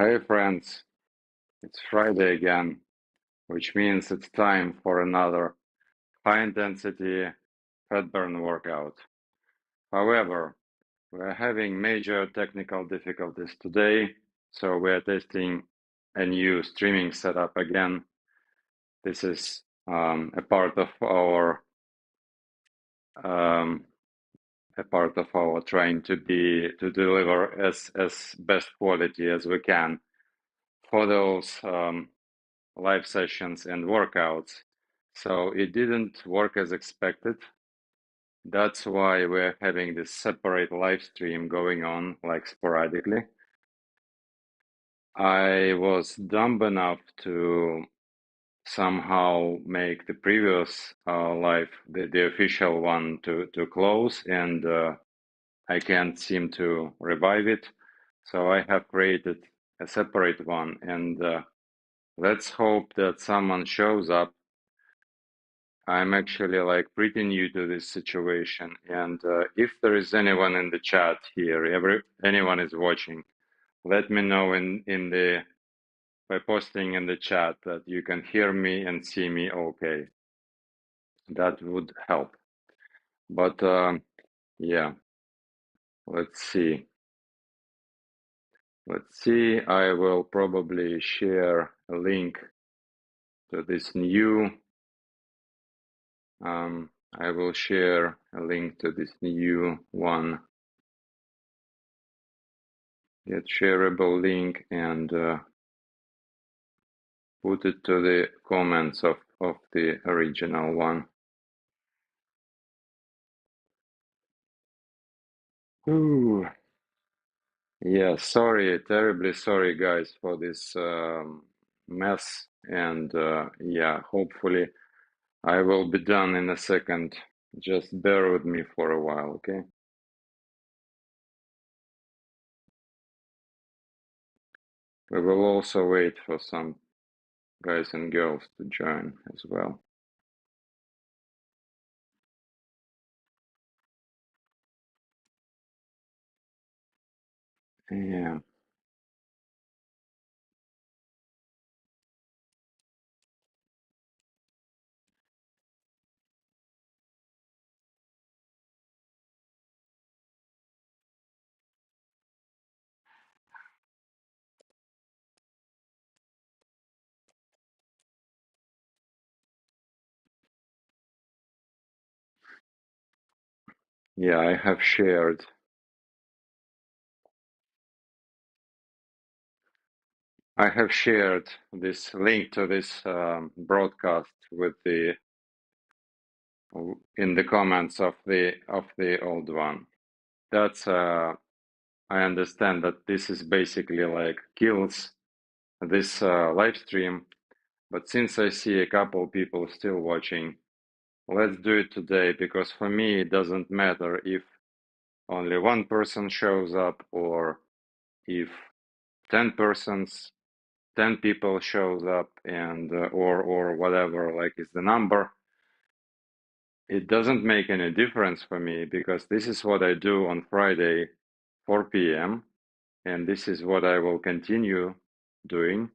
Hey friends, it's Friday again, which means it's time for another high-intensity fat burn workout. However, we're having major technical difficulties today, so we're testing a new streaming setup again. This is a part of our trying to deliver as best quality as we can for those live sessions and workouts. So it didn't work as expected. That's why we're having this separate live stream going on like sporadically. I was dumb enough to somehow make the previous live, the official one, to close, and I can't seem to revive it. So I have created a separate one, and let's hope that someone shows up. I'm actually like pretty new to this situation, and if there is anyone in the chat here, anyone is watching, let me know by posting in the chat that you can hear me and see me okay. That would help. But yeah, let's see. I will probably share a link to this new. I will share a link to this new one. Get shareable link and put it to the comments of the original one. Ooh. Yeah, terribly sorry guys for this mess, and yeah, hopefully I will be done in a second. Just bear with me for a while, okay? We will also wait for some guys and girls to join as well. Yeah. Yeah, I have shared this link to this broadcast with the in the comments of the old one. That's I understand that this is basically like kills this live stream, but since I see a couple people still watching, let's do it today, because for me it doesn't matter if only one person shows up or if 10 persons 10 people shows up, and or whatever like is the number. It doesn't make any difference for me, because this is what I do on Friday 4 p.m. and this is what I will continue doing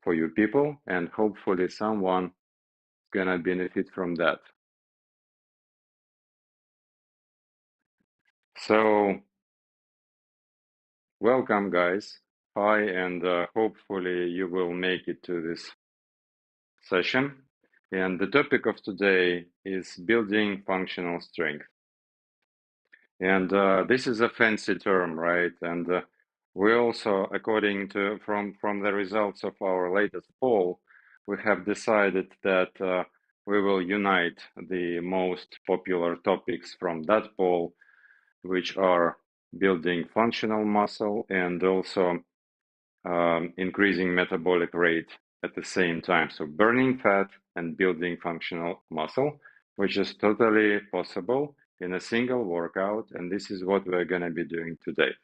for you people, and hopefully someone gonna benefit from that. So welcome guys. Hi, and hopefully you will make it to this session. And the topic of today is building functional strength. And this is a fancy term, right? And we also, according to from the results of our latest poll, we have decided that we will unite the most popular topics from that poll, which are building functional muscle and also increasing metabolic rate at the same time. So burning fat and building functional muscle, which is totally possible in a single workout. And this is what we're going to be doing today.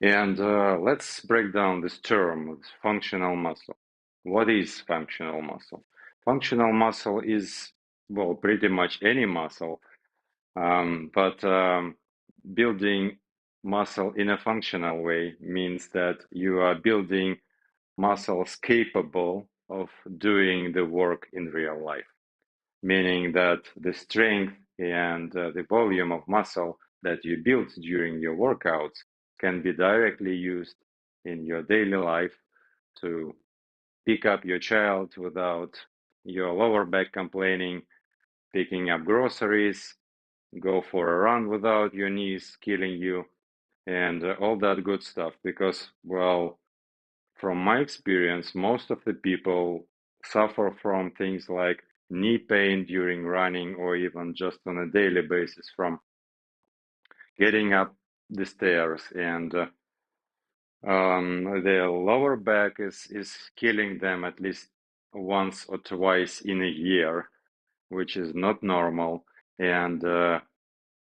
And let's break down this term, functional muscle. What is functional muscle? Functional muscle is, well, pretty much any muscle, but building muscle in a functional way means that you are building muscles capable of doing the work in real life, meaning that the strength and the volume of muscle that you build during your workouts can be directly used in your daily life to pick up your child without your lower back complaining, picking up groceries, go for a run without your knees killing you, and all that good stuff. Because, well, from my experience, most of the people suffer from things like knee pain during running or even just on a daily basis from getting up the stairs, and their lower back is killing them at least once or twice in a year, which is not normal. And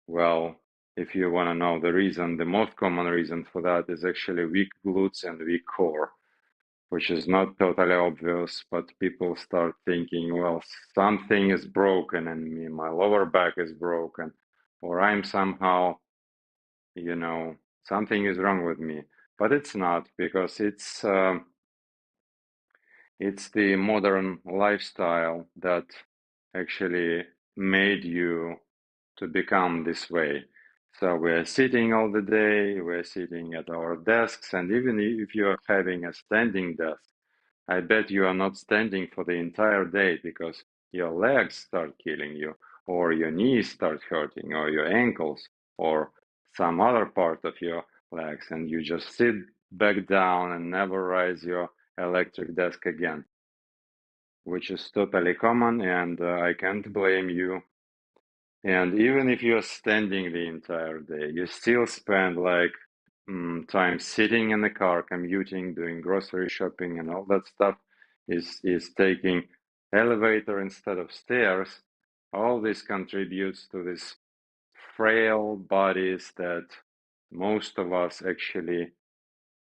well, if you want to know the reason, the most common reason for that is actually weak glutes and weak core, which is not totally obvious, but people start thinking, well, something is broken in me, my lower back is broken, or I'm somehow, you know, something is wrong with me. But it's not, because it's the modern lifestyle that actually made you to become this way. So we're sitting all the day, we're sitting at our desks, and even if you're having a standing desk, I bet you are not standing for the entire day because your legs start killing you, or your knees start hurting, or your ankles, or some other part of your legs, and you just sit back down and never raise your electric desk again, which is totally common, and I can't blame you. And even if you're standing the entire day, you still spend like time sitting in the car, commuting, doing grocery shopping, and all that stuff is taking elevator instead of stairs. All this contributes to this frail bodies that most of us actually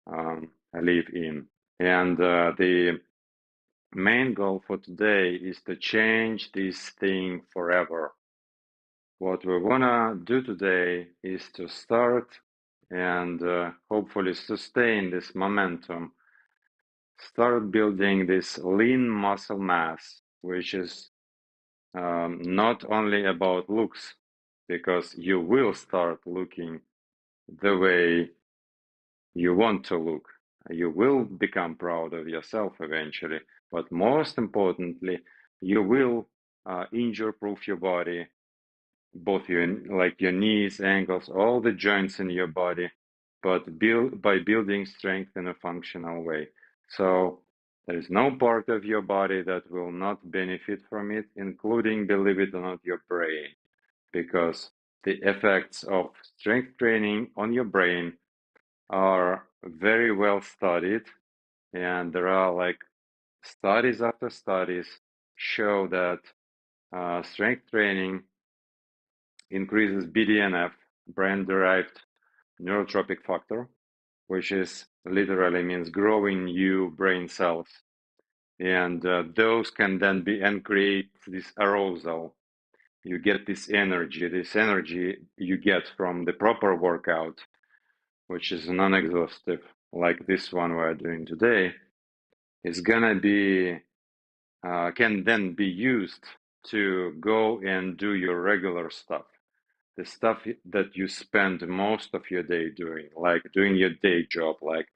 live in. And the main goal for today is to change this thing forever. What we wanna do today is to start and hopefully sustain this momentum, start building this lean muscle mass, which is not only about looks, because you will start looking the way you want to look. You will become proud of yourself eventually, but most importantly, you will injure-proof your body, both your like your knees, ankles, all the joints in your body, but by building strength in a functional way. So there is no part of your body that will not benefit from it, including, believe it or not, your brain, because the effects of strength training on your brain are very well studied, and there are like studies after studies show that strength training increases BDNF, brain-derived neurotrophic factor, which is literally means growing new brain cells. And those can then be and create this arousal. You get this energy you get from the proper workout, which is non-exhaustive, like this one we're doing today, is gonna be can then be used to go and do your regular stuff, the stuff that you spend most of your day doing, like doing your day job, like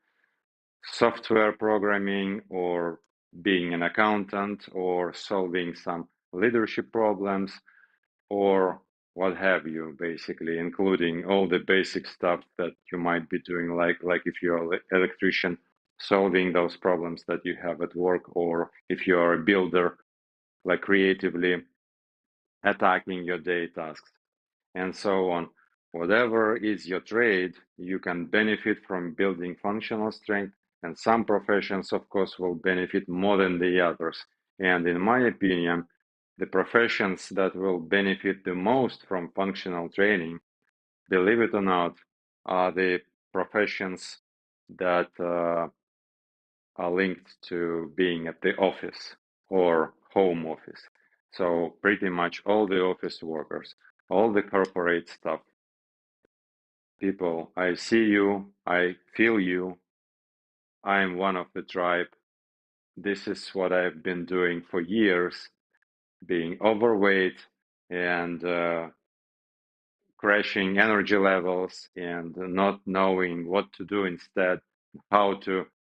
software programming or being an accountant or solving some leadership problems or what have you, basically, including all the basic stuff that you might be doing, like if you're an electrician, solving those problems that you have at work, or if you're a builder, like creatively attacking your day tasks, and so on. Whatever is your trade, you can benefit from building functional strength, and some professions, of course, will benefit more than the others. And in my opinion, the professions that will benefit the most from functional training, believe it or not, are the professions that are linked to being at the office or home office. So pretty much all the office workers, all the corporate stuff, people, I see you, I feel you, I am one of the tribe. This is what I've been doing for years, being overweight and crashing energy levels and not knowing what to do instead,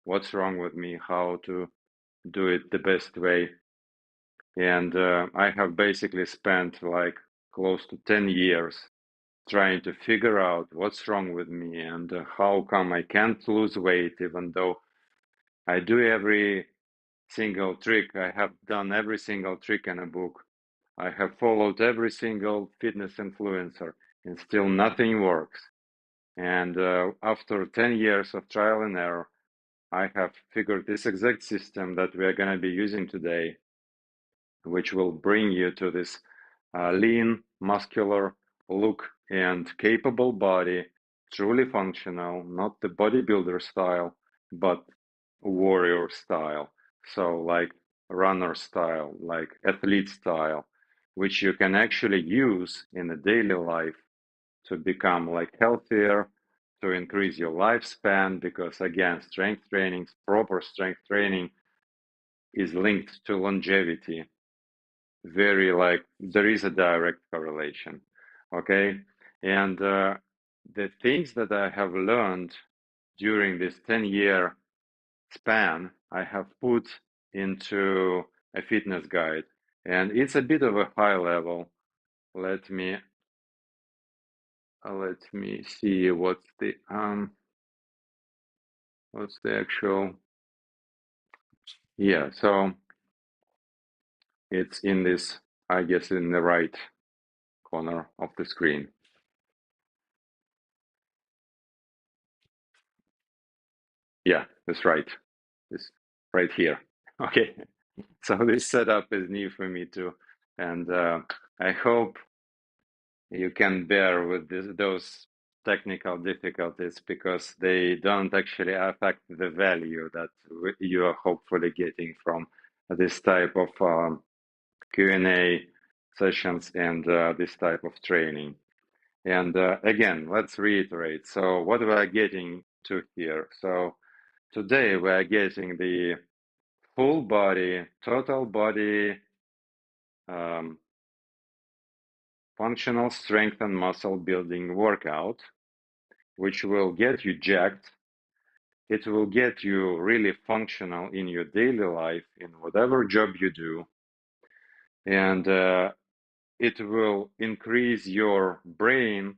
what's wrong with me, how to do it the best way. And I have basically spent like close to 10 years trying to figure out what's wrong with me and how come I can't lose weight, even though I do every single trick. I have done every single trick in a book. I have followed every single fitness influencer, and still nothing works. And after 10 years of trial and error, I have figured this exact system that we are going to be using today, which will bring you to this lean, muscular look and capable body, truly functional, not the bodybuilder style, but warrior style. So, like runner style, like athlete style, which you can actually use in a daily life to become like healthier, to increase your lifespan, because again, strength training, proper strength training is linked to longevity. Very like there is a direct correlation. Okay. And the things that I have learned during this 10-year span, I have put into a fitness guide. And it's a bit of a high level. Let me see what's the actual, yeah, so it's in this, I guess, in the right corner of the screen. Yeah, that's right. It's right here. Okay. So this setup is new for me too. And I hope you can bear with those technical difficulties because they don't actually affect the value that you are hopefully getting from this type of Q&A sessions and this type of training. And again, let's reiterate. So what we are getting to here. So today we are getting the full body, total body, functional strength and muscle building workout, which will get you jacked. It will get you really functional in your daily life, in whatever job you do. And it will increase your brain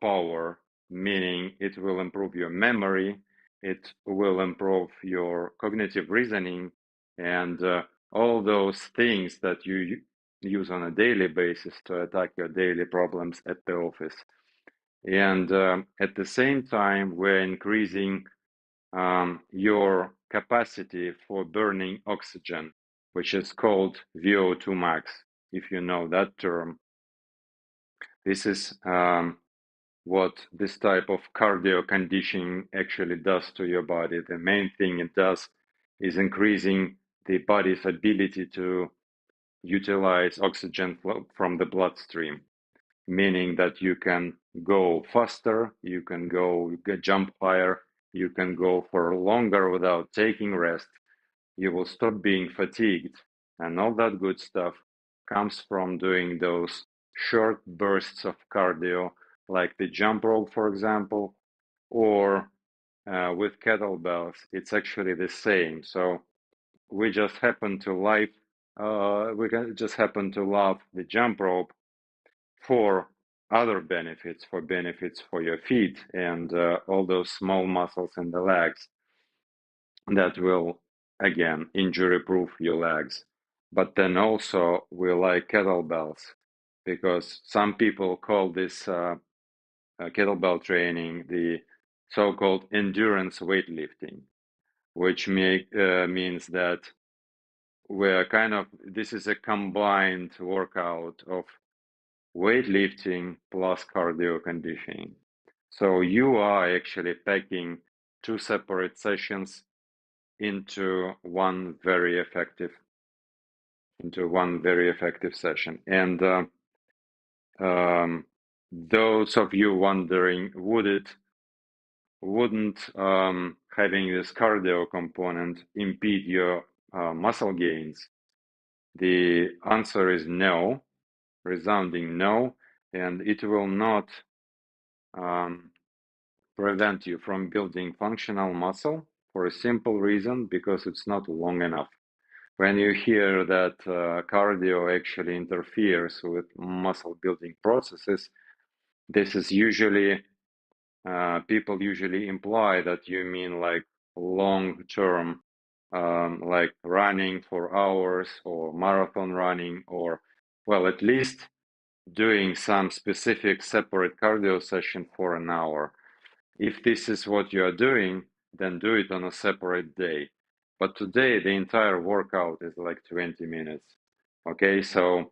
power, meaning it will improve your memory, it will improve your cognitive reasoning, and all those things that you use on a daily basis to attack your daily problems at the office. And at the same time, we're increasing your capacity for burning oxygen, which is called VO2 max, if you know that term. This is what this type of cardio conditioning actually does to your body. The main thing it does is increasing the body's ability to utilize oxygen from the bloodstream, meaning that you can go faster, you can jump higher, you can go for longer without taking rest. You will stop being fatigued, and all that good stuff comes from doing those short bursts of cardio, like the jump rope, for example, or with kettlebells. It's actually the same. So we just happen to love the jump rope for other benefits, for benefits for your feet and all those small muscles in the legs that will, again, injury-proof your legs. But then also we like kettlebells because some people call this kettlebell training the so-called endurance weightlifting, which means that this is a combined workout of weightlifting plus cardio conditioning. So you are actually packing two separate sessions into one very effective session. And those of you wondering, wouldn't having this cardio component impede your muscle gains? The answer is no, resounding no, and it will not prevent you from building functional muscle for a simple reason, because it's not long enough. When you hear that cardio actually interferes with muscle building processes, this is usually, people usually imply that you mean like long term, like running for hours or marathon running, or, well, at least doing some specific separate cardio session for an hour. If this is what you are doing, then do it on a separate day. But today, the entire workout is like 20 minutes. Okay, so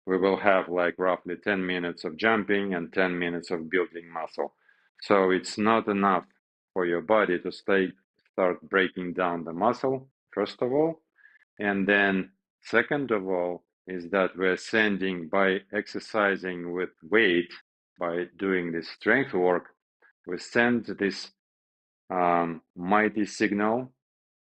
we will have like roughly 10 minutes of jumping and 10 minutes of building muscle. So it's not enough for your body to start breaking down the muscle, first of all. And then, second of all, is that we're sending, by exercising with weight, by doing this strength work, we send this mighty signal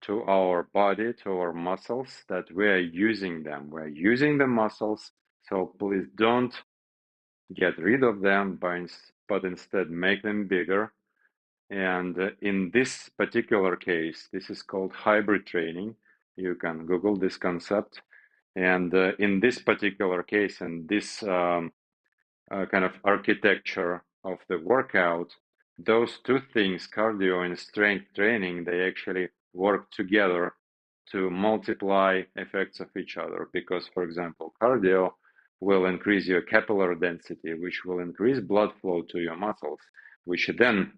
to our body, to our muscles, that we're using them. We're using the muscles, so please don't get rid of them, but instead make them bigger. And in this particular case, this is called hybrid training. You can Google this concept. And in this particular case, and this kind of architecture of the workout, those two things, cardio and strength training, they actually work together to multiply effects of each other. Because, for example, cardio will increase your capillary density, which will increase blood flow to your muscles, which then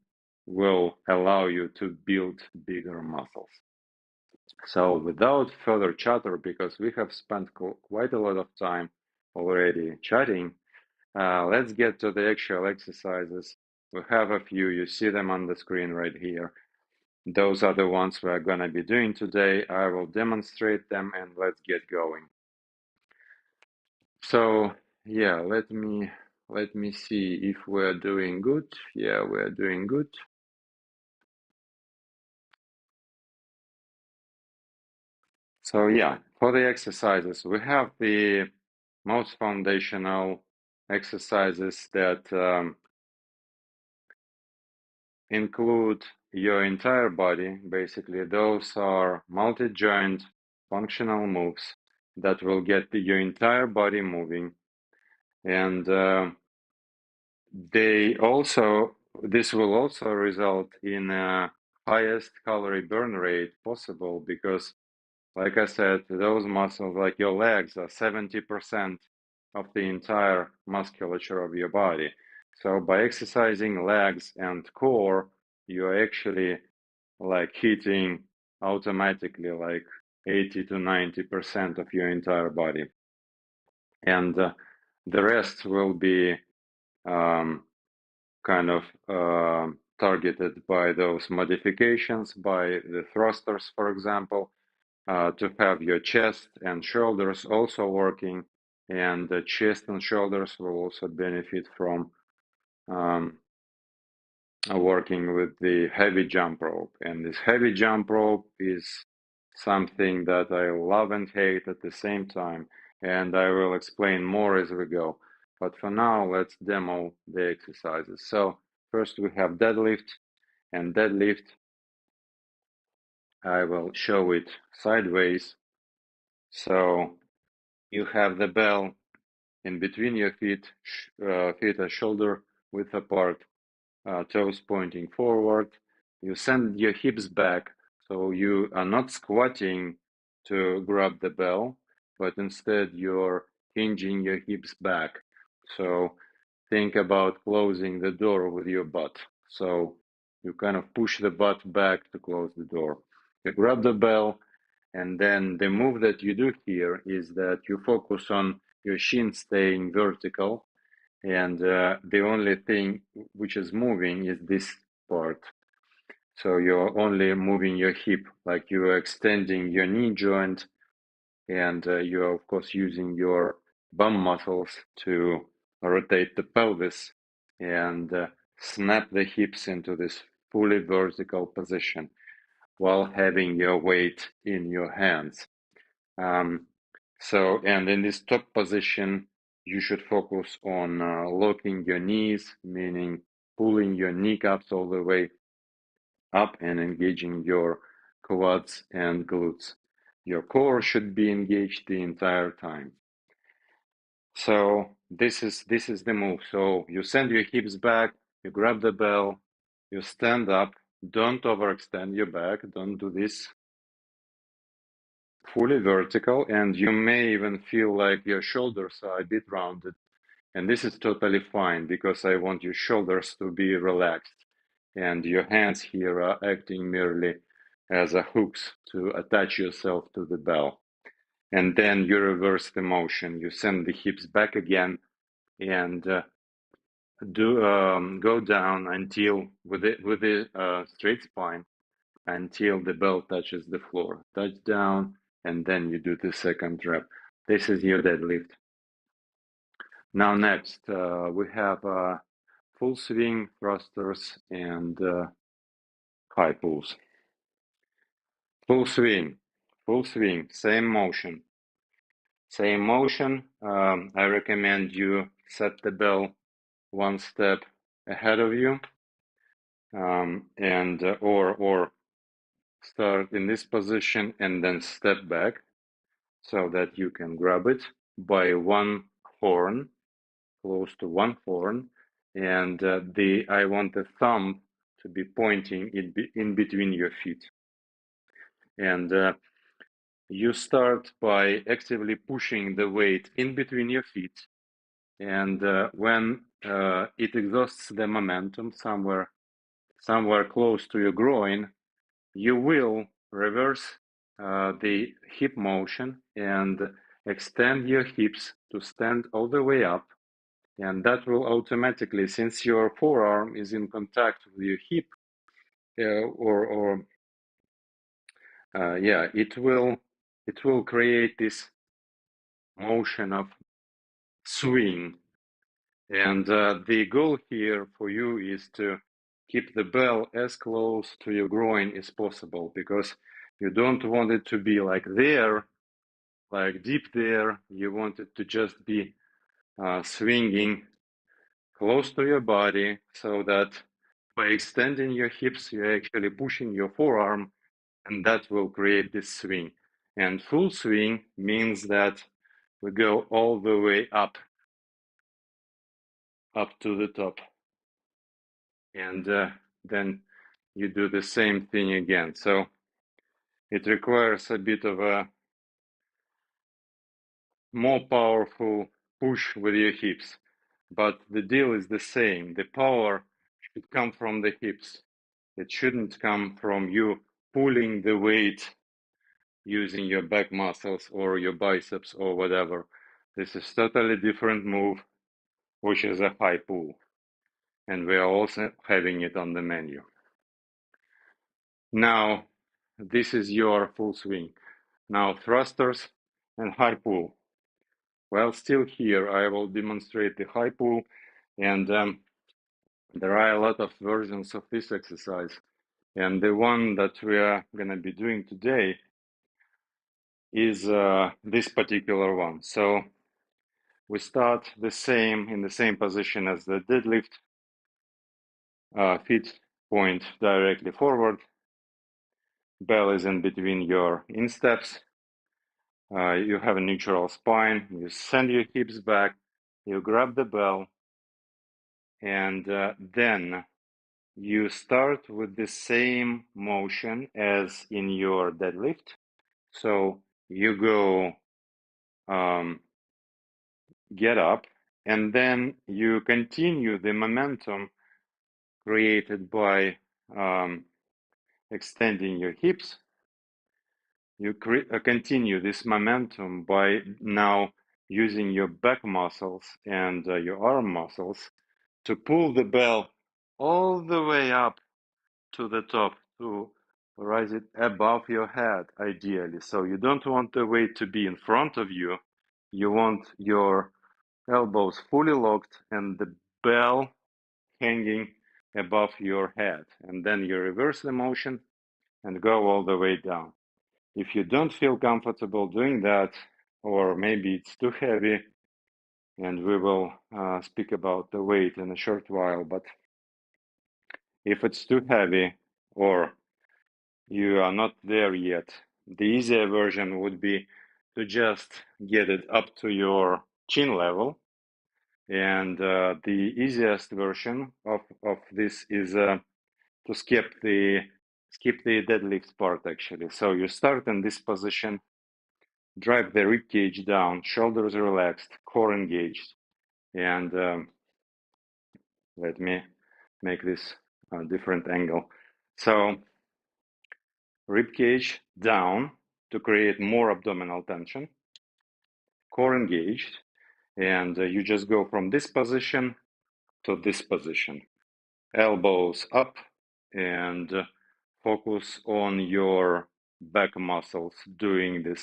will allow you to build bigger muscles. So without further chatter, because we have spent quite a lot of time already chatting, let's get to the actual exercises. We have a few, you see them on the screen right here. Those are the ones we're going to be doing today. I will demonstrate them and let's get going. So yeah, let me see if we're doing good. Yeah, we're doing good. So yeah, for the exercises, we have the most foundational exercises that include your entire body. Basically, those are multi-joint functional moves that will get your entire body moving. And this will also result in highest calorie burn rate possible, because, like I said, those muscles, like your legs, are 70% of the entire musculature of your body. So by exercising legs and core, you're actually like hitting automatically like 80 to 90% of your entire body. And the rest will be kind of targeted by those modifications, by the thrusters, for example, to have your chest and shoulders also working, and the chest and shoulders will also benefit from working with the heavy jump rope. And this heavy jump rope is something that I love and hate at the same time, and I will explain more as we go. But for now, let's demo the exercises. So first we have deadlift, and deadlift, I will show it sideways. So you have the bell in between your feet, feet are shoulder width apart, toes pointing forward. You send your hips back, so you are not squatting to grab the bell, but instead you're hinging your hips back. So think about closing the door with your butt. So you kind of push the butt back to close the door. You grab the bell, and then the move that you do here is that you focus on your shin staying vertical, and the only thing which is moving is this part. So you're only moving your hip, like you're extending your knee joint, and you're of course using your bum muscles to rotate the pelvis and snap the hips into this fully vertical position while having your weight in your hands. And in this top position, you should focus on locking your knees, meaning pulling your kneecaps all the way up and engaging your quads and glutes. Your core should be engaged the entire time. So this is the move. So you send your hips back, you grab the bell, you stand up, don't overextend your back, don't do this fully vertical, and you may even feel like your shoulders are a bit rounded. And this is totally fine because I want your shoulders to be relaxed and your hands here are acting merely as a hooks to attach yourself to the bell. And then you reverse the motion. You send the hips back again and go down until with the straight spine until the bell touches the floor. Touch down, and then you do the second rep. This is your deadlift. Now next, we have full swing thrusters and high pulls. Full swing, same motion. Same motion. I recommend you set the bell one step ahead of you, and or start in this position and then step back so that you can grab it by one horn, close to one horn, and I want the thumb to be pointing in between your feet. And you start by actively pushing the weight in between your feet, and when it exhausts the momentum somewhere close to your groin, you will reverse the hip motion and extend your hips to stand all the way up. And that will automatically, since your forearm is in contact with your hip, it will create this motion of swing. And the goal here for you is to keep the bell as close to your groin as possible, because you don't want it to be like there, like deep there. You want it to just be swinging close to your body, so that by extending your hips, you're actually pushing your forearm, and that will create this swing. And full swing means that we go all the way up to the top. And then you do the same thing again. So it requires a bit of a more powerful push with your hips, but the deal is the same. The power should come from the hips. It shouldn't come from you pulling the weight using your back muscles or your biceps or whatever. This is totally different move, which is a high pull. And we are also having it on the menu. Now, this is your full swing. Now, thrusters and high pull. Well, still here, I will demonstrate the high pull, and there are a lot of versions of this exercise. And the one that we are going to be doing today is this particular one. So we start in the same position as the deadlift, feet point directly forward, bell is in between your insteps. You have a neutral spine. You send your hips back, you grab the bell, and then you start with the same motion as in your deadlift. So you go get up, and then you continue the momentum created by extending your hips. You continue this momentum by now using your back muscles and your arm muscles to pull the bell all the way up to the top, to raise it above your head, ideally. So you don't want the weight to be in front of you. You want your elbows fully locked and the bell hanging above your head. And then you reverse the motion and go all the way down. If you don't feel comfortable doing that, or maybe it's too heavy, and we will speak about the weight in a short while, but if it's too heavy or you are not there yet, the easier version would be to just get it up to your chin level. And the easiest version of this is to skip the deadlift part, actually. So you start in this position, drive the rib cage down, shoulders relaxed, core engaged, and let me make this a different angle. So rib cage down to create more abdominal tension, core engaged, and you just go from this position to this position. Elbows up, and focus on your back muscles doing this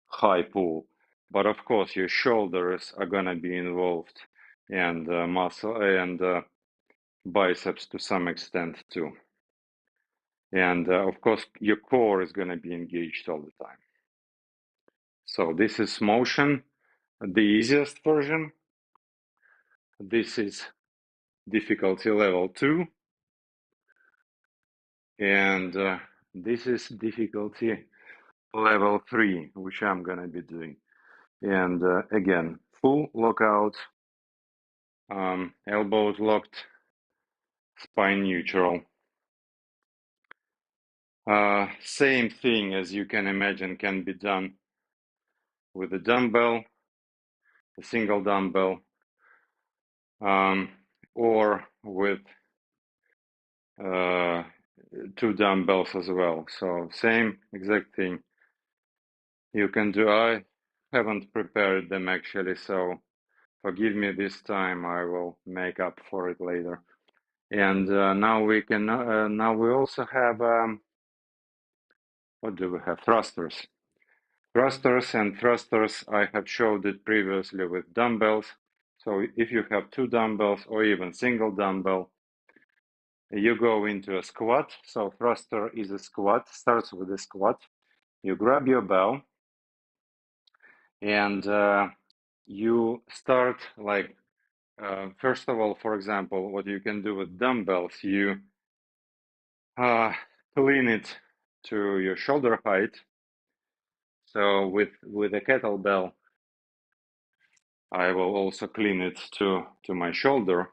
high pull. But of course, your shoulders are gonna be involved, and muscle and biceps to some extent too. And of course, your core is gonna be engaged all the time. So this is motion, the easiest version. This is difficulty level 2, and this is difficulty level 3, which I'm gonna be doing. And again, full lockout, elbows locked, spine neutral. Same thing, as you can imagine, can be done with a dumbbell, a single dumbbell, or with 2 dumbbells as well. So same exact thing you can do. I haven't prepared them actually, so forgive me this time. I will make up for it later. And now we can. Now we also have what do we have? Thrusters. Thrusters and thrusters. I have showed it previously with dumbbells. So if you have 2 dumbbells or even single dumbbell, you go into a squat. So thruster is a squat. Starts with a squat. You grab your bell, and you start like first of all, for example, what you can do with dumbbells, you clean it to your shoulder height. So with a kettlebell, I will also clean it to my shoulder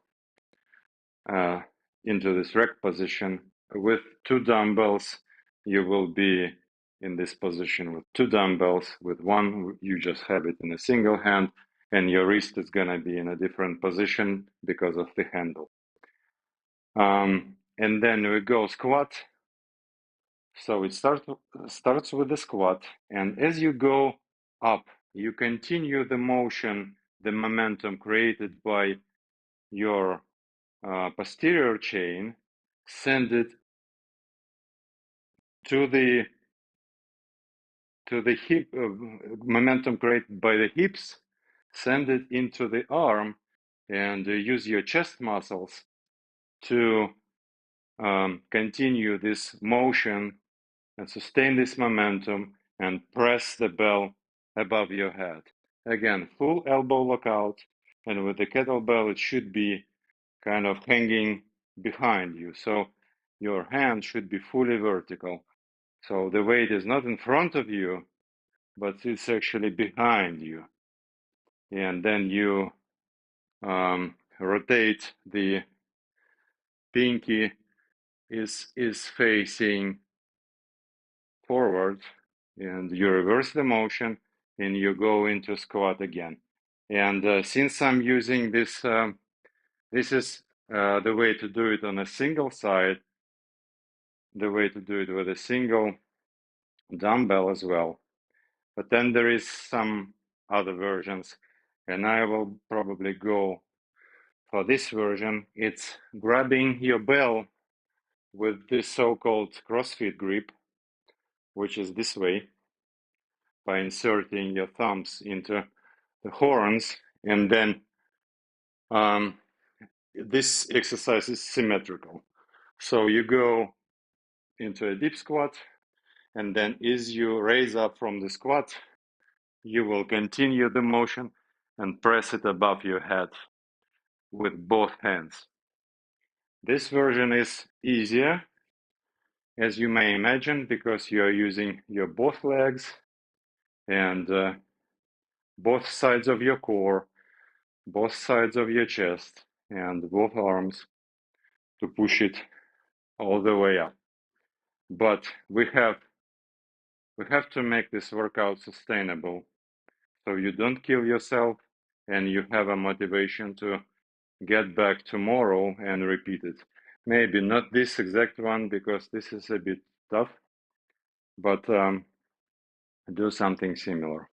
into this rack position. With 2 dumbbells, you will be in this position with 2 dumbbells. With 1, you just have it in a single hand, and your wrist is gonna be in a different position because of the handle. And then we go squat. So it starts with the squat, and as you go up, you continue the motion, the momentum created by your posterior chain, send it to the hip, momentum created by the hips, send it into the arm, and use your chest muscles to continue this motion and sustain this momentum and press the bell above your head. Again, full elbow lockout, and with the kettlebell, it should be kind of hanging behind you. So your hand should be fully vertical. So the weight is not in front of you, but it's actually behind you. And then you rotate the pinky is facing forward, and you reverse the motion, and you go into squat again. And since I'm using this, this is the way to do it on a single side, the way to do it with a single dumbbell as well. But then there is some other versions, and I will probably go for this version. It's grabbing your bell with this so-called CrossFit grip, which is this way, by inserting your thumbs into the horns, and then this exercise is symmetrical. So you go into a deep squat, and then as you raise up from the squat, you will continue the motion and press it above your head with both hands. This version is easier, as you may imagine, because you are using your both legs and both sides of your core, both sides of your chest, and both arms to push it all the way up. But we have to make this workout sustainable, so you don't kill yourself and you have a motivation to get back tomorrow and repeat it. Maybe not this exact one because this is a bit tough, but do something similar.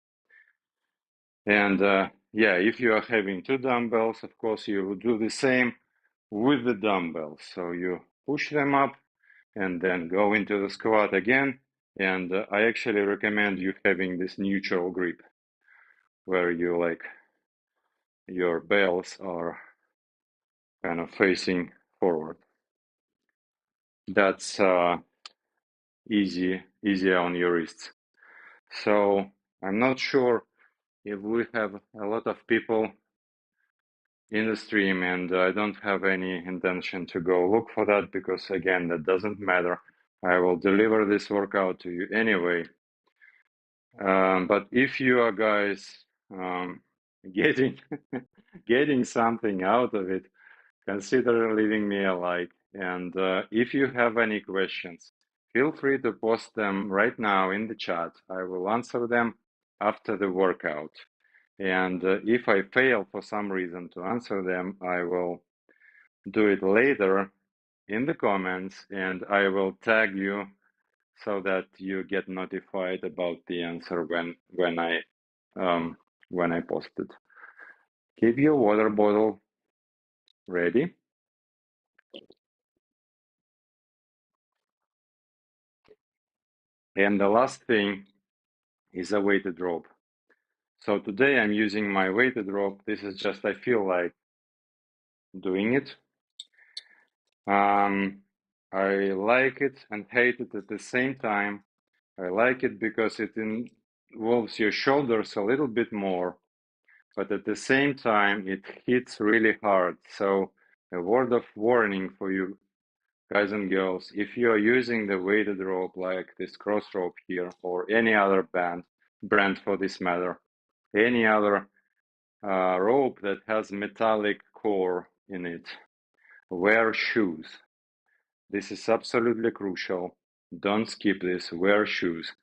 And yeah, if you are having two dumbbells, of course, you will do the same with the dumbbells. So you push them up and then go into the squat again. And I actually recommend you having this neutral grip where you like your bells are kind of facing forward. That's easier on your wrists. So I'm not sure if we have a lot of people in the stream, and I don't have any intention to go look for that because again, that doesn't matter. I will deliver this workout to you anyway. But if you are guys getting getting something out of it, consider leaving me a like. And if you have any questions, feel free to post them right now in the chat. I will answer them after the workout. And if I fail for some reason to answer them, I will do it later in the comments and I will tag you so that you get notified about the answer when I post it. Keep your water bottle ready. And the last thing is a weighted rope. So today I'm using my weighted rope. This is just, I feel like doing it. I like it and hate it at the same time. I like it because it involves your shoulders a little bit more, but at the same time, it hits really hard. So a word of warning for you guys and girls, if you are using the weighted rope like this cross rope here or any other brand for this matter, any other rope that has metallic core in it, wear shoes. This is absolutely crucial. Don't skip this, wear shoes.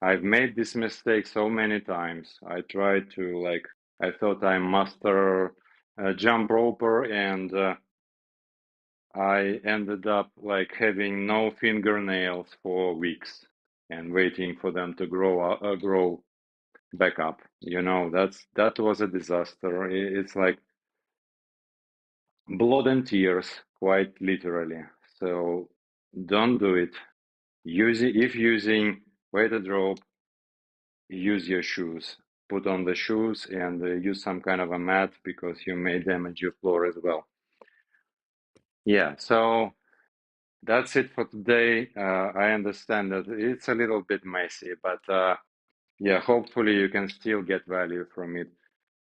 I've made this mistake so many times. I tried to I thought I'm master jump roper and I ended up like having no fingernails for weeks and waiting for them to grow back up. You know, that was a disaster. It's like blood and tears, quite literally. So don't do it. If using weighted rope, use your shoes. Put on the shoes and use some kind of a mat because you may damage your floor as well. Yeah, so that's it for today. I understand that it's a little bit messy, but yeah, hopefully you can still get value from it.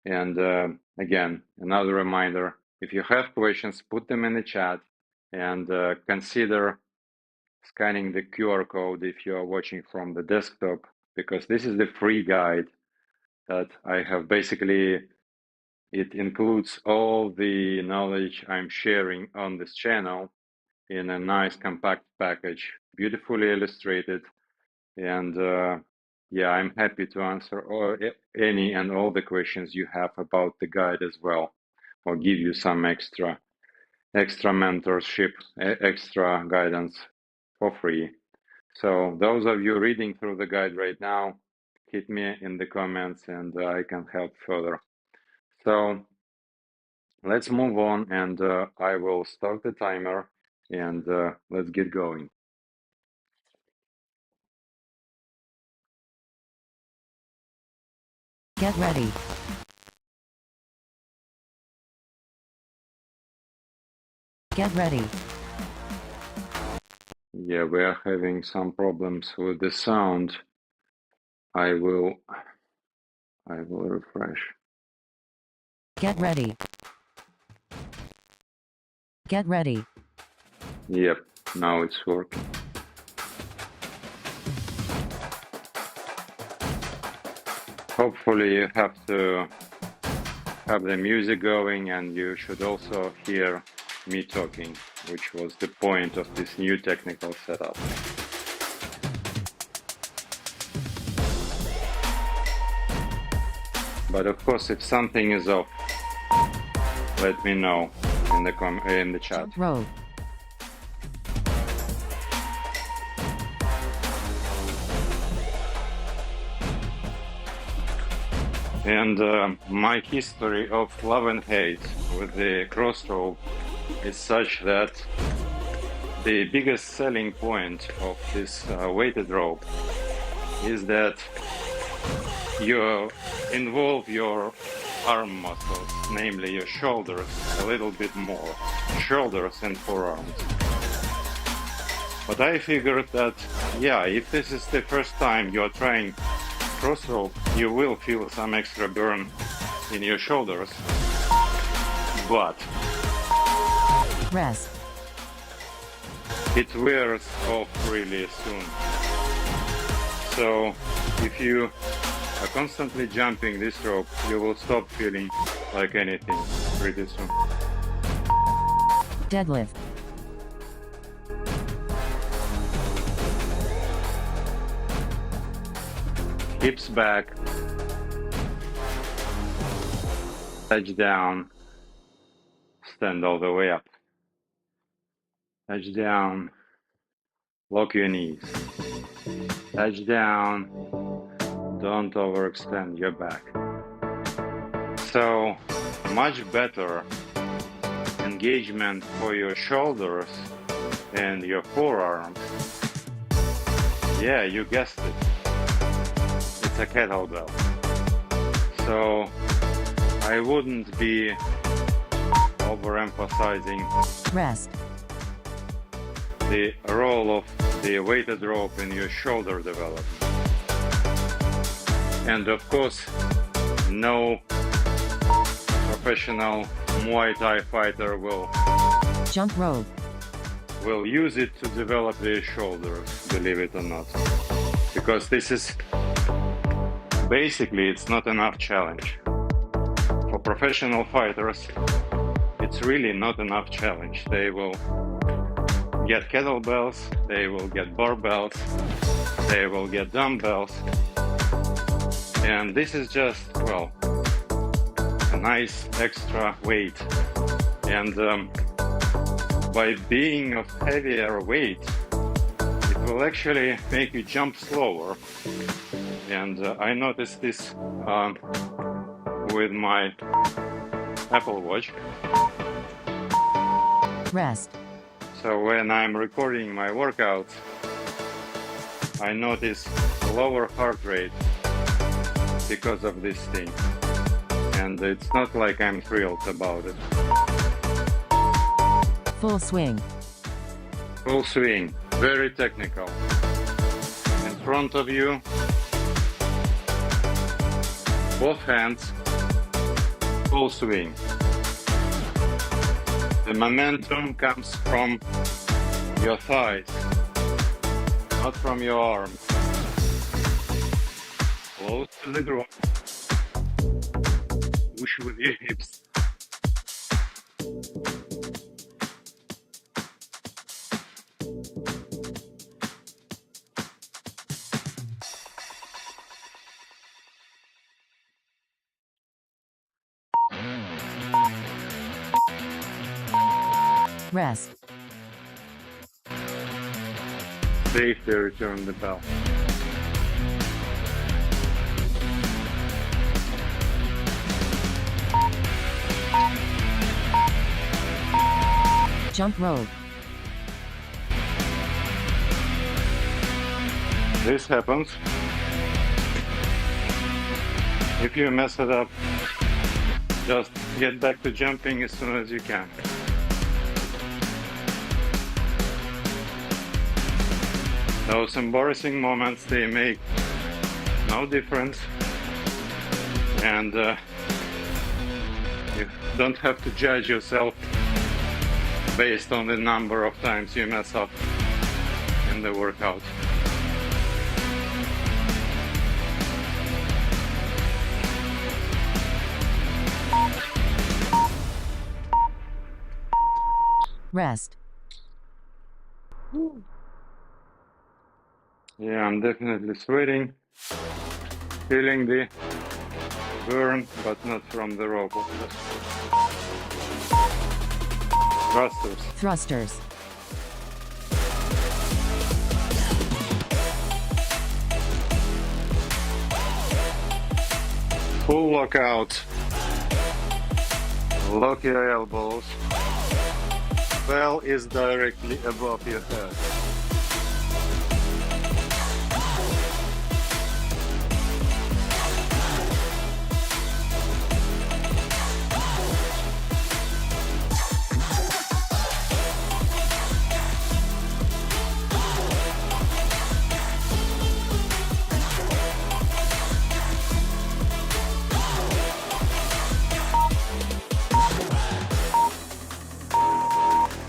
And again, another reminder, if you have questions, put them in the chat and consider scanning the QR code if you are watching from the desktop, because this is the free guide that I have. Basically, it includes all the knowledge I'm sharing on this channel in a nice compact package, beautifully illustrated. And yeah, I'm happy to answer any and all the questions you have about the guide as well, or give you some extra mentorship, extra guidance for free. So those of you reading through the guide right now, hit me in the comments and I can help further. So let's move on and I will start the timer and let's get going. Get ready. Get ready. Yeah, we are having some problems with the sound. I will refresh. Get ready. Get ready. Yep, now it's working. Hopefully you have to have the music going, and you should also hear me talking, which was the point of this new technical setup. But of course, if something is off, let me know in the chat. Jump rope. And my history of love and hate with the crossrope is such that the biggest selling point of this weighted rope is that you involve your arm muscles, namely your shoulders, a little bit more, shoulders and forearms. But I figured that, yeah, if this is the first time you're trying crossrope, you will feel some extra burn in your shoulders, but Rest. it wears off really soon. So if you are constantly jumping this rope, you will stop feeling like anything pretty soon. Deadlift. Hips back, touch down, stand all the way up. Touch down, lock your knees. Touch down, don't overextend your back. So, much better engagement for your shoulders and your forearms. Yeah, you guessed it. It's a kettlebell. So I wouldn't be overemphasizing Rest. the role of the weighted rope in your shoulder development. And of course, no professional Muay Thai fighter will Jump rope. use it to develop their shoulders, believe it or not. Because this is basically, it's not enough challenge. For professional fighters, it's really not enough challenge. They will get kettlebells, they will get barbells, they will get dumbbells. And this is just, well, a nice extra weight. And by being of heavier weight, it will actually make you jump slower. And I noticed this with my Apple Watch. Rest. So when I'm recording my workouts, I notice lower heart rate because of this thing. And it's not like I'm thrilled about it. Full swing. Full swing, very technical. In front of you, both hands, full swing. The momentum comes from your thighs, not from your arms. Close to the ground. Push with your hips. Rest. Safely return the bell. Jump rope. This happens. If you mess it up, just get back to jumping as soon as you can. Those embarrassing moments, they make no difference, and you don't have to judge yourself based on the number of times you mess up in the workout. Rest. Yeah, I'm definitely sweating, feeling the burn, but not from the rope, of course. Thrusters. Thrusters. Full lockout. Lock your elbows. Bell is directly above your head.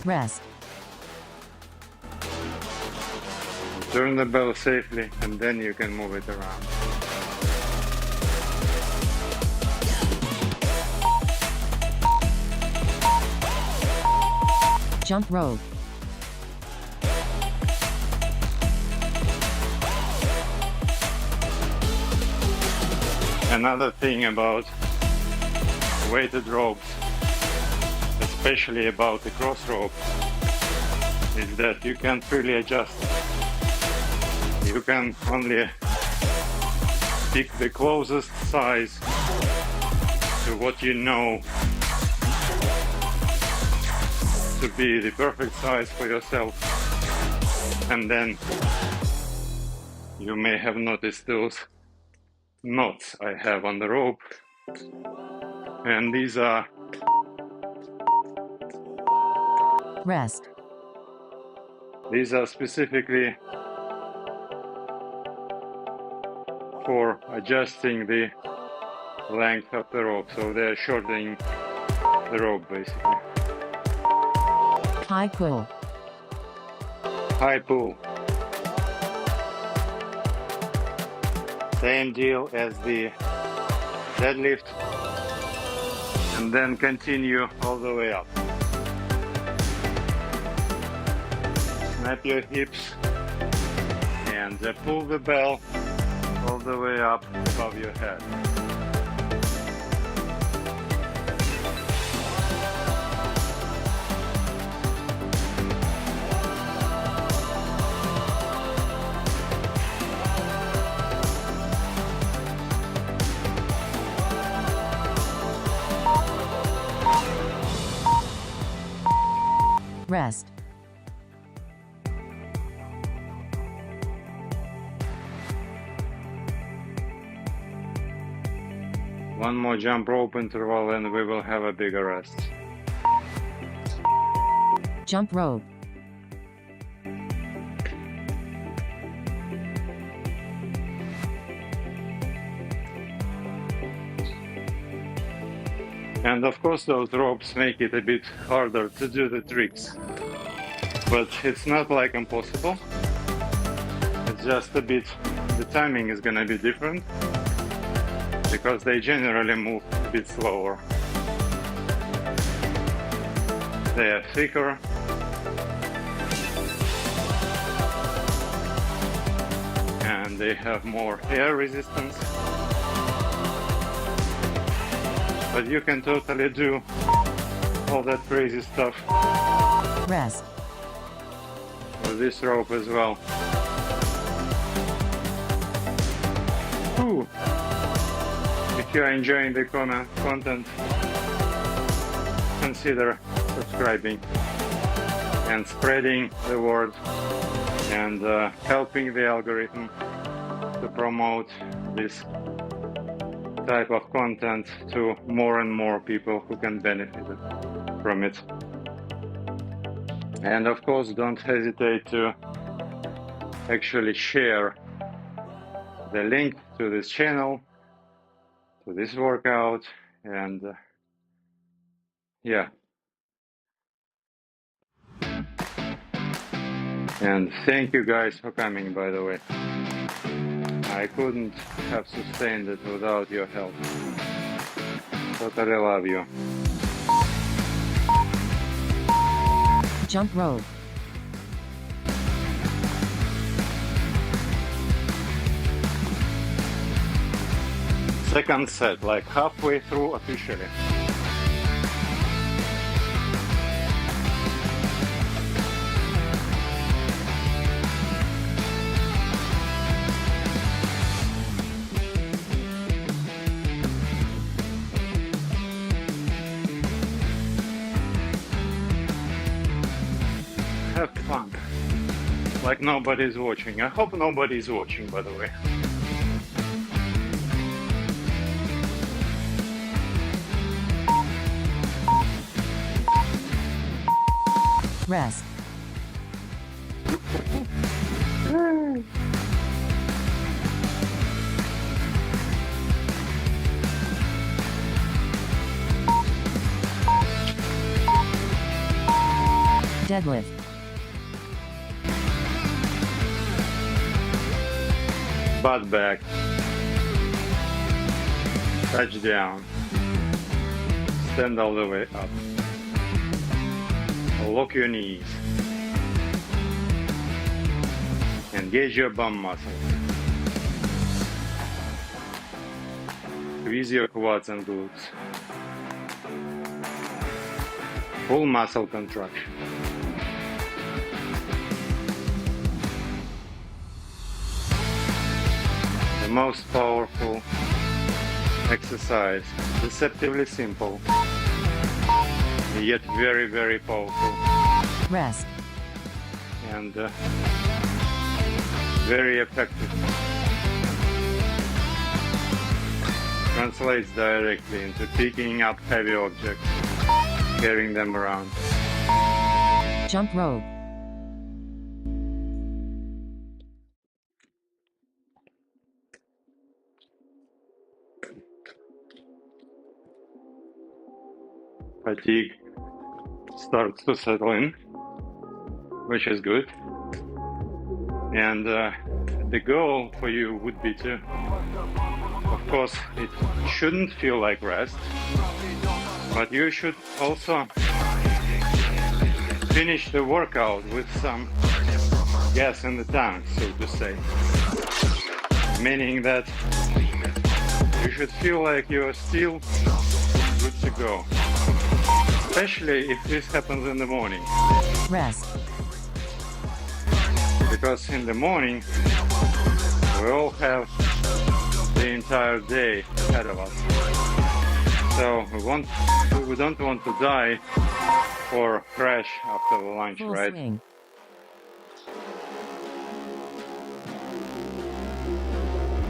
Rest. Turn the bell safely, and then you can move it around. Jump rope. Another thing about weighted ropes, especially about the cross rope, is that you can't really adjust. You can only pick the closest size to what you know to be the perfect size for yourself, and then you may have noticed those knots I have on the rope, and these are Rest. specifically for adjusting the length of the rope, so they're shortening the rope basically. High pull. High pull. Same deal as the deadlift, and then continue all the way up. Snap your hips and pull the bell all the way up above your head. Rest. One more jump rope interval and we will have a bigger rest. Jump rope. And of course those ropes make it a bit harder to do the tricks, but it's not like impossible. It's just a bit, the timing is gonna be different because they generally move a bit slower. They are thicker, and they have more air resistance. But you can totally do all that crazy stuff Rest. with this rope as well. Ooh. If you are enjoying the content, consider subscribing and spreading the word and helping the algorithm to promote this type of content to more and more people who can benefit from it. And of course, don't hesitate to actually share the link to this channel, to this workout, and yeah. And thank you guys for coming, by the way. I couldn't have sustained it without your help. Totally love you. Jump rope. Second set, like halfway through officially. Have fun. Like nobody's watching. I hope nobody's watching, by the way. Rest. Deadlift. Butt back. Touchdown. Stand all the way up. Lock your knees. Engage your bum muscles. Squeeze your quads and glutes. Full muscle contraction. The most powerful exercise, deceptively simple, yet very, very powerful. Rest. And very effective. Translates directly into picking up heavy objects, carrying them around. Jump rope. Fatigue starts to settle in, which is good. And the goal for you would be to, of course, it shouldn't feel like rest, but you should also finish the workout with some gas in the tank, so to say. Meaning that you should feel like you are still good to go. Especially if this happens in the morning. Rest. Because in the morning, we all have the entire day ahead of us. So we don't want to die or crash after the lunch, Full right? swing.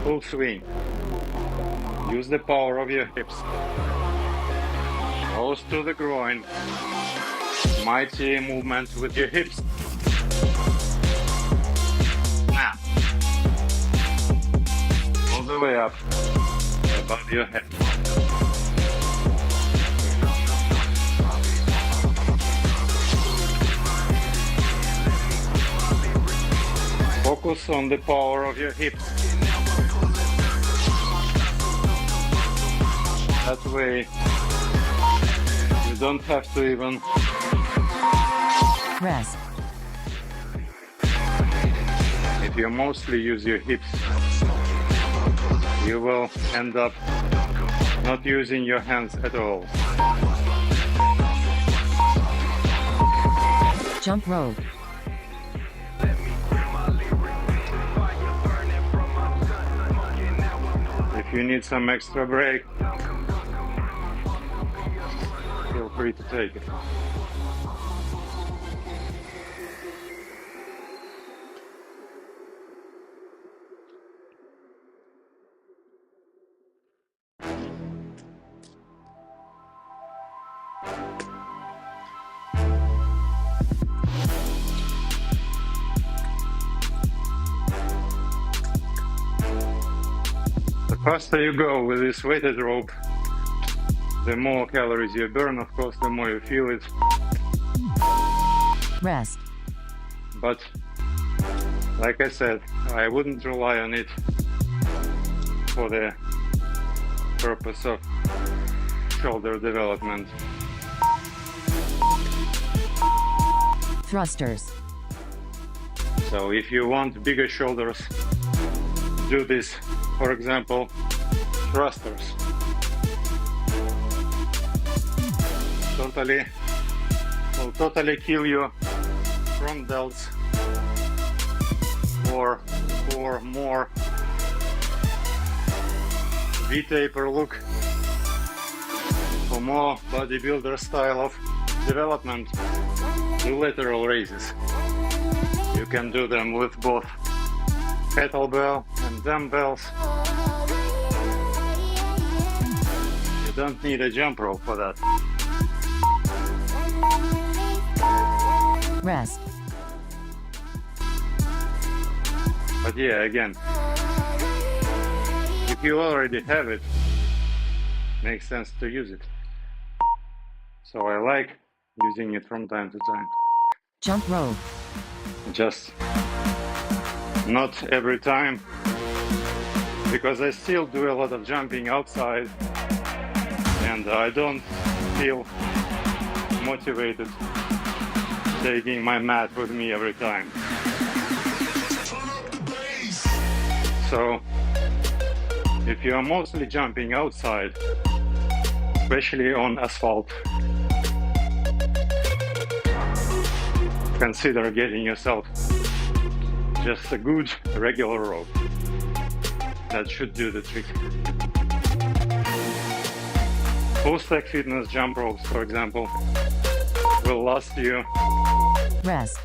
Full swing. Use the power of your hips. Close to the groin. Mighty movement with your hips. Now. All the way up above your head. Focus on the power of your hips. That way you don't have to even Rest. If you mostly use your hips, you will end up not using your hands at all. Jump rope. If you need some extra break, feel free to take it. faster you go with this weighted rope, the more calories you burn, of course, the more you feel it. Rest. But like I said, I wouldn't rely on it for the purpose of shoulder development. Thrusters. So if you want bigger shoulders, do this. For example, thrusters. Will totally kill your front delts or more V-taper look, for more bodybuilder style of development. Do lateral raises. You can do them with both kettlebell and dumbbells. You don't need a jump rope for that. Rest. But yeah, again, if you already have it, makes sense to use it. So I like using it from time to time. Jump rope. Just not every time, because I still do a lot of jumping outside and I don't feel motivated taking my mat with me every time. So if you are mostly jumping outside, especially on asphalt, consider getting yourself just a good regular rope. That should do the trick. Full-stack fitness jump ropes, for example, will last you, Rest.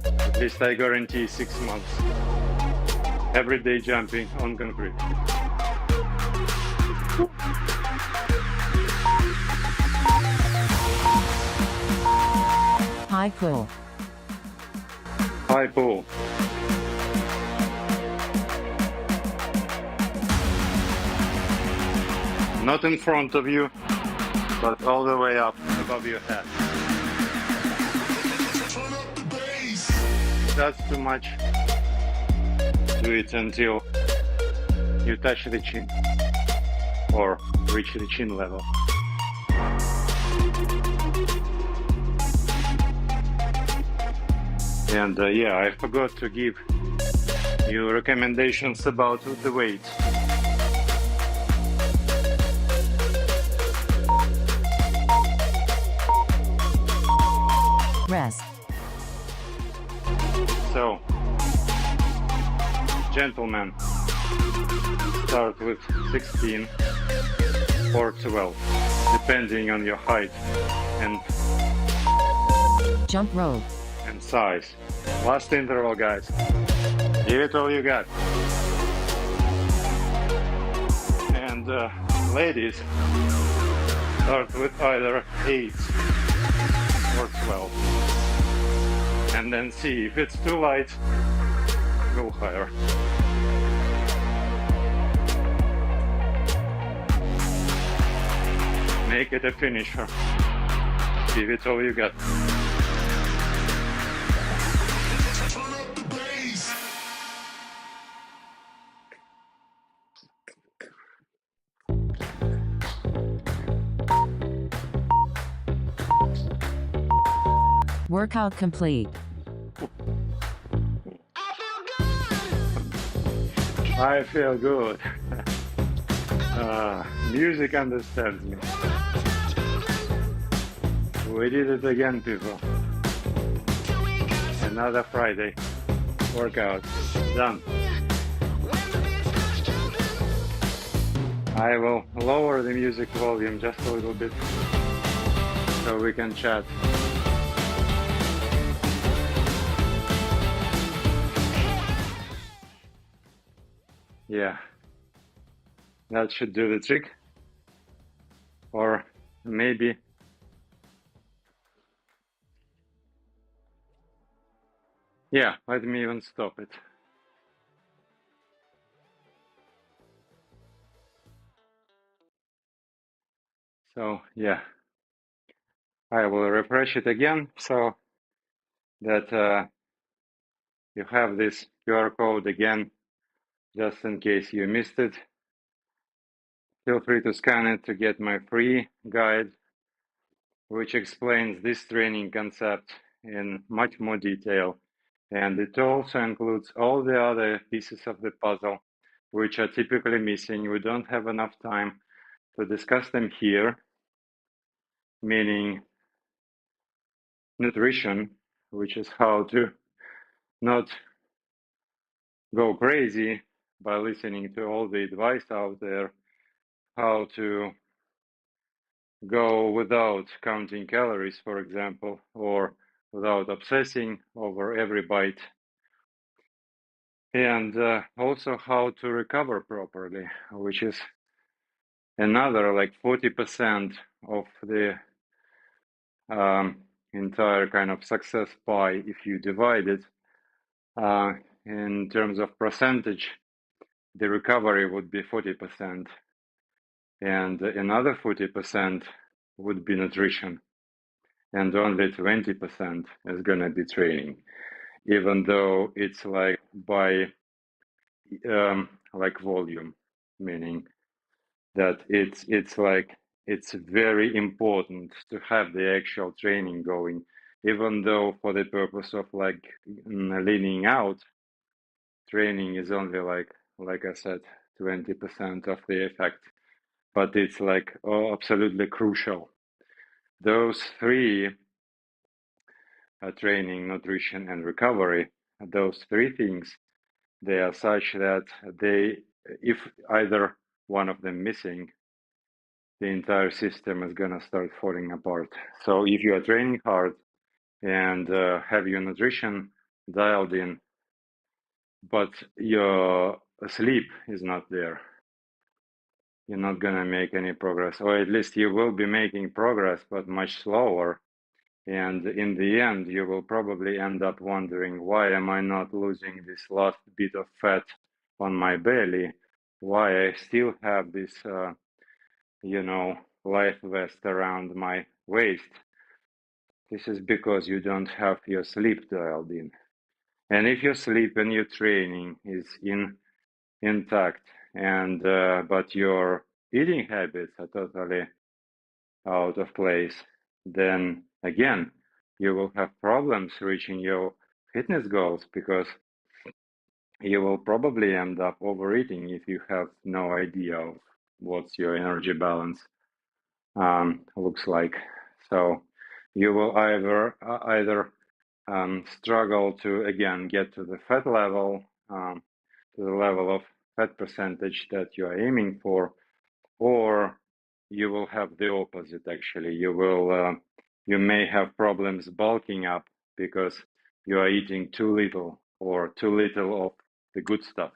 at least I guarantee, 6 months. Everyday jumping on concrete. High pull. High pull. Not in front of you, but all the way up above your head. If that's too much, do it until you touch the chin or reach the chin level. And yeah, I forgot to give you recommendations about the weight. Rest. So, gentlemen, start with 16 or 12, depending on your height and Jump rope. size. Last interval, guys. Give it all you got. And ladies, start with either 8 or 12. And then see if it's too light, go higher. Make it a finisher. Give it all you got. Workout complete. I feel good. Music understands me. We did it again, people. Another Friday workout done. I will lower the music volume just a little bit so we can chat. Yeah, that should do the trick. Or maybe yeah, let me even stop it. So yeah, I will refresh it again so that you have this QR code again, just in case you missed it. Feel free to scan it to get my free guide, which explains this training concept in much more detail. And it also includes all the other pieces of the puzzle, which are typically missing. We don't have enough time to discuss them here, meaning nutrition, which is how to not go crazy by listening to all the advice out there, how to go without counting calories, for example, or without obsessing over every bite, and also how to recover properly, which is another like 40% of the entire kind of success pie if you divide it in terms of percentage. The recovery would be 40%, and another 40% would be nutrition, and only 20% is going to be training, even though it's like by like volume, meaning that it's very important to have the actual training going, even though for the purpose of like leaning out, training is only like I said, 20% of the effect, but it's like absolutely crucial. Those three, training, nutrition, and recovery, those three things, they are such that they, if either one of them missing, the entire system is gonna start falling apart. So if you are training hard and have your nutrition dialed in, but your sleep is not there, you're not gonna make any progress, or at least you will be making progress, but much slower. And in the end, you will probably end up wondering, why am I not losing this last bit of fat on my belly? Why I still have this, life vest around my waist? This is because you don't have your sleep dialed in. And if your sleep and your training is intact, and but your eating habits are totally out of place, then again, you will have problems reaching your fitness goals because you will probably end up overeating if you have no idea of what's your energy balance looks like. So you will either struggle to again get to the fat level, to the level of fat percentage that you are aiming for, or you will have the opposite. Actually, you may have problems bulking up because you are eating too little or too little of the good stuff.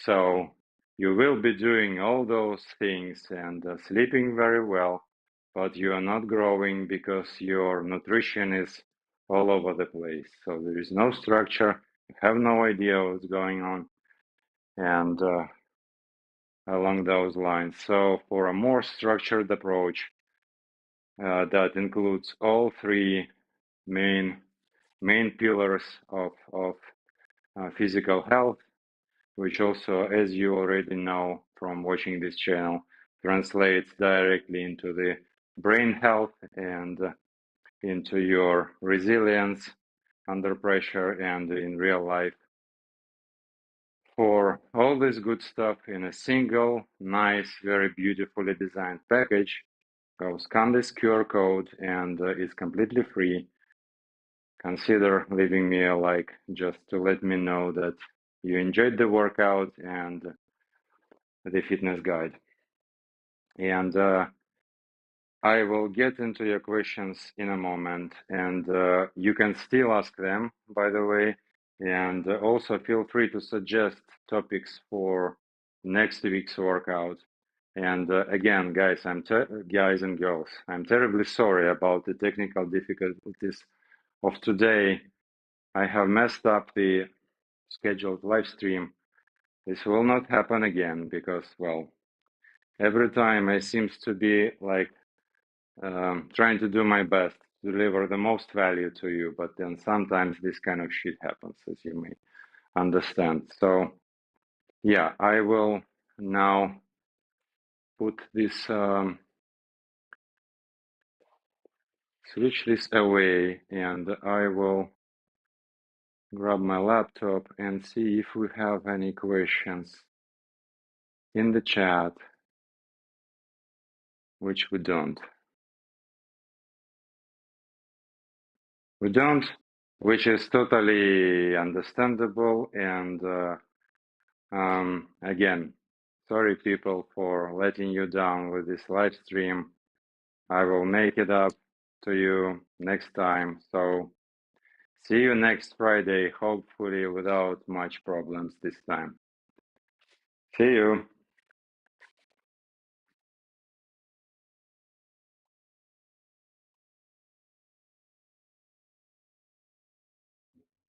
So you will be doing all those things and sleeping very well, but you are not growing because your nutrition is all over the place. So there is no structure. You have no idea what's going on, and along those lines. So for a more structured approach that includes all three main pillars of physical health, which also, as you already know from watching this channel, translates directly into the brain health and into your resilience under pressure and in real life. For all this good stuff in a single, nice, very beautifully designed package, go scan this QR code and it's completely free. Consider leaving me a like just to let me know that you enjoyed the workout and the fitness guide. And I will get into your questions in a moment, and you can still ask them, by the way, and also feel free to suggest topics for next week's workout. And again, guys and girls, I'm terribly sorry about the technical difficulties of today. I have messed up the scheduled live stream. This will not happen again because, well, Every time I seems to be like trying to do my best to deliver the most value to you, but then sometimes this kind of shit happens, as you may understand. So yeah, I will now put this, switch this away, and I will grab my laptop and see if we have any questions in the chat, which we don't. We don't, which is totally understandable. And again, sorry people for letting you down with this live stream. I will make it up to you next time. So see you next Friday, hopefully without much problems this time. See you.